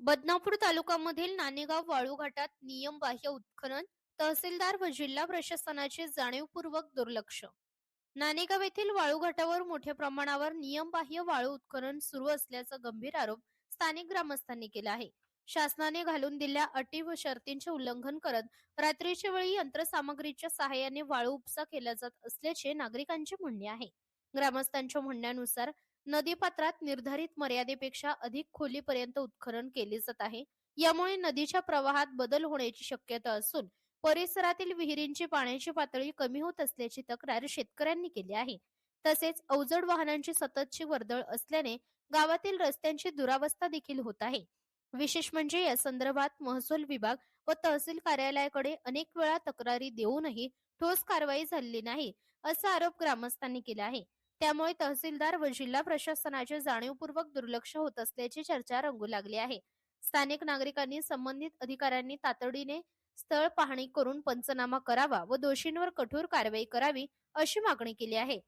बदनापूर तालुक्यामधील नाणेगाव वाळू घाटात नियमबाह्य उत्खनन, तहसीलदार व जिल्हा प्रशासनाचे जाणीवपूर्वक दुर्लक्ष. नाणेगाव येथील वाळू घाटावर मोठ्या प्रमाणावर नियमबाह्य वाळू उत्खनन सुरू असल्याचा गंभीर आरोप स्थानिक ग्रामस्थांनी केला आहे. शासनाने घालून दिलेल्या अटी व शर्तींचे उल्लंघन करत रात्रीच्या वेळी यंत्रसामग्रीच्या सहाय्याने वाळू उपसा केला जात असल्याचे नागरिकांचे म्हणणे आहे. ग्रामस्थांच्या म्हणण्यानुसार नदीपात्रात निर्धारित मर्यादेपेक्षा अधिक खोलीपर्यंत उत्खनन केले जात आहे. यामुळे नदीच्या प्रवाहात बदल होण्याची शक्यता असून परिसरातील विहिरींची पाण्याची पातळी कमी होत असल्याची तक्रार शेतकऱ्यांनी केली आहे. तसेच अवजड वाहनांची सततची वर्दळ असल्याने गावातील रस्त्यांची दुरावस्था देखील होत आहे. विशेष म्हणजे या संदर्भात महसूल विभाग व तहसील कार्यालयाकडे अनेक वेळा तक्रारी देऊनही ठोस कारवाई झालेली नाही, असा आरोप ग्रामस्थांनी केला आहे. त्यामुळे तहसीलदार व जिल्हा प्रशासनाचे जाणीवपूर्वक दुर्लक्ष होत असल्याची चर्चा रंगू लागली आहे. स्थानिक नागरिकांनी संबंधित अधिकाऱ्यांनी तातडीने स्थळ पाहणी करून पंचनामा करावा व दोषींवर कठोर कारवाई करावी, अशी मागणी केली आहे.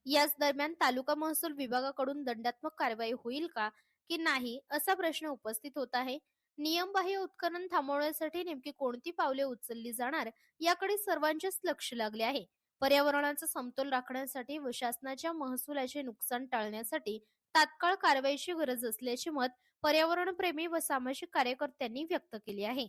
याच दरम्यान तालुका महसूल विभागाकडून दंडात्मक कारवाई होईल का की नाही, असा प्रश्न उपस्थित होत आहे. नियमबाह्य उत्खनन थांबवण्यासाठी नेमकी कोणती पावले उचलली जाणार, याकडे सर्वांचेच लक्ष लागले आहे. पर्यावरणाचा समतोल राखण्यासाठी व शासनाच्या महसुलाचे नुकसान टाळण्यासाठी तात्काळ कारवाईची गरज असल्याचे मत पर्यावरणप्रेमी व सामाजिक कार्यकर्त्यांनी व्यक्त केले आहे.